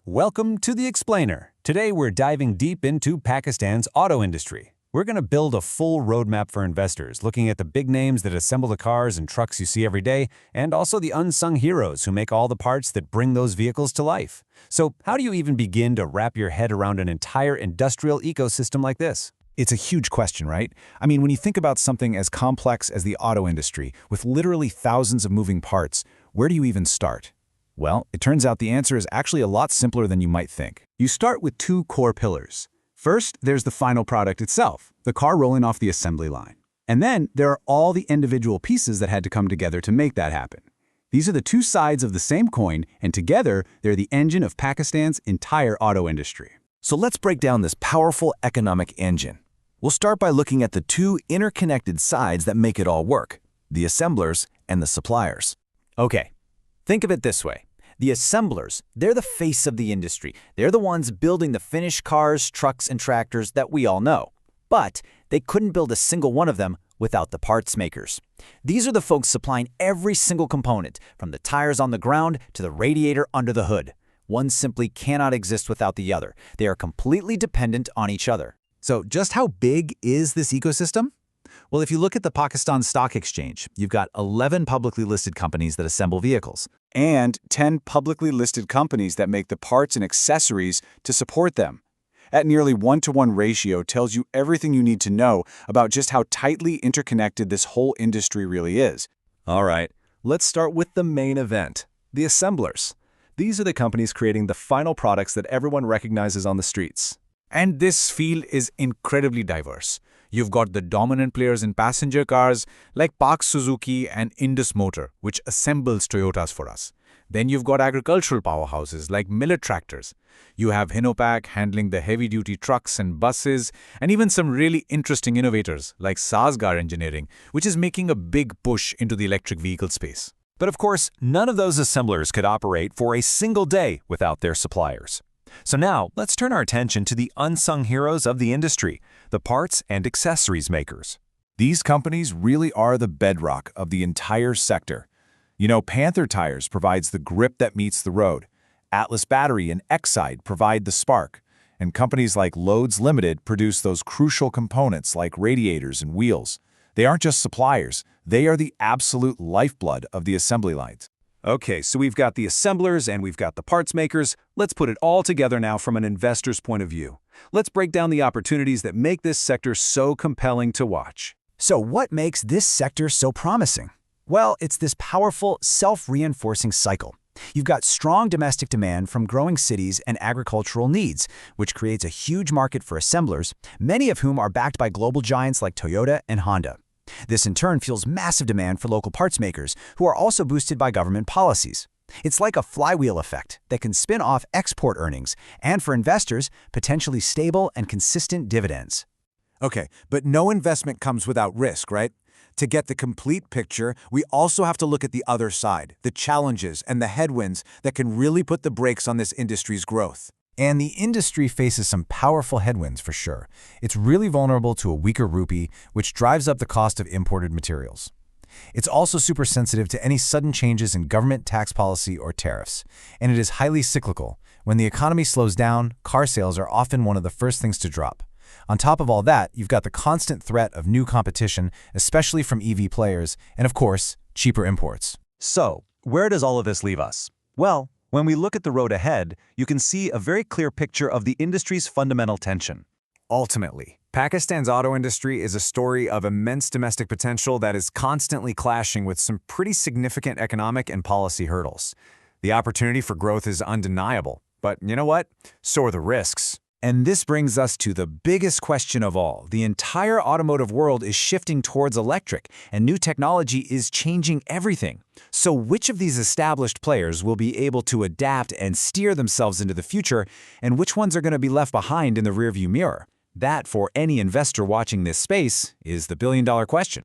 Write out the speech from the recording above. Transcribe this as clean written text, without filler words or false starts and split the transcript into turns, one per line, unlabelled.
Welcome to The Explainer. Today we're diving deep into Pakistan's auto industry. We're going to build a full roadmap for investors, looking at the big names that assemble the cars and trucks you see every day, and also the unsung heroes who make all the parts that bring those vehicles to life. So how do you even begin to wrap your head around an entire industrial ecosystem like this?
It's a huge question, right? I mean, when you think about something as complex as the auto industry, with literally thousands of moving parts, where do you even start? Well, it turns out the answer is actually a lot simpler than you might think. You start with two core pillars. First, there's the final product itself, the car rolling off the assembly line. And then there are all the individual pieces that had to come together to make that happen. These are the two sides of the same coin, and together, they're the engine of Pakistan's entire auto industry.
So let's break down this powerful economic engine. We'll start by looking at the two interconnected sides that make it all work, the assemblers and the suppliers.
Okay, think of it this way. The assemblers, they're the face of the industry. They're the ones building the finished cars, trucks, and tractors that we all know. But they couldn't build a single one of them without the parts makers. These are the folks supplying every single component, from the tires on the ground to the radiator under the hood. One simply cannot exist without the other. They are completely dependent on each other.
So just how big is this ecosystem? Well, if you look at the Pakistan Stock Exchange, you've got 11 publicly listed companies that assemble vehicles, and 10 publicly listed companies that make the parts and accessories to support them. At nearly 1-to-1 ratio tells you everything you need to know about just how tightly interconnected this whole industry really is.
All right, let's start with the main event, the assemblers. These are the companies creating the final products that everyone recognizes on the streets.
And this field is incredibly diverse. You've got the dominant players in passenger cars like Park Suzuki and Indus Motor, which assembles Toyotas for us. Then you've got agricultural powerhouses like Miller Tractors. You have Hinopak handling the heavy-duty trucks and buses, and even some really interesting innovators like Sazgar Engineering, which is making a big push into the electric vehicle space.
But of course, none of those assemblers could operate for a single day without their suppliers. So now, let's turn our attention to the unsung heroes of the industry, the parts and accessories makers.
These companies really are the bedrock of the entire sector. You know, Panther Tires provides the grip that meets the road. Atlas Battery and EXCIDE provide the spark. And companies like Loads Limited produce those crucial components like radiators and wheels. They aren't just suppliers, they are the absolute lifeblood of the assembly lines.
Okay, so we've got the assemblers and we've got the parts makers. Let's put it all together now from an investor's point of view. Let's break down the opportunities that make this sector so compelling to watch.
So what makes this sector so promising? Well, it's this powerful, self-reinforcing cycle. You've got strong domestic demand from growing cities and agricultural needs, which creates a huge market for assemblers, many of whom are backed by global giants like Toyota and Honda. This in turn fuels massive demand for local parts makers, who are also boosted by government policies. It's like a flywheel effect that can spin off export earnings, and for investors, potentially stable and consistent dividends.
Okay, but no investment comes without risk, right? To get the complete picture, we also have to look at the other side, the challenges and the headwinds that can really put the brakes on this industry's growth.
And the industry faces some powerful headwinds for sure. It's really vulnerable to a weaker rupee, which drives up the cost of imported materials. It's also super sensitive to any sudden changes in government tax policy or tariffs. And it is highly cyclical. When the economy slows down, car sales are often one of the first things to drop. On top of all that, you've got the constant threat of new competition, especially from EV players, and of course, cheaper imports.
So, where does all of this leave us? Well, when we look at the road ahead, you can see a very clear picture of the industry's fundamental tension.
Ultimately, Pakistan's auto industry is a story of immense domestic potential that is constantly clashing with some pretty significant economic and policy hurdles. The opportunity for growth is undeniable, but you know what? So are the risks.
And this brings us to the biggest question of all. The entire automotive world is shifting towards electric, and new technology is changing everything. So which of these established players will be able to adapt and steer themselves into the future, and which ones are going to be left behind in the rearview mirror? That, for any investor watching this space, is the billion-dollar question.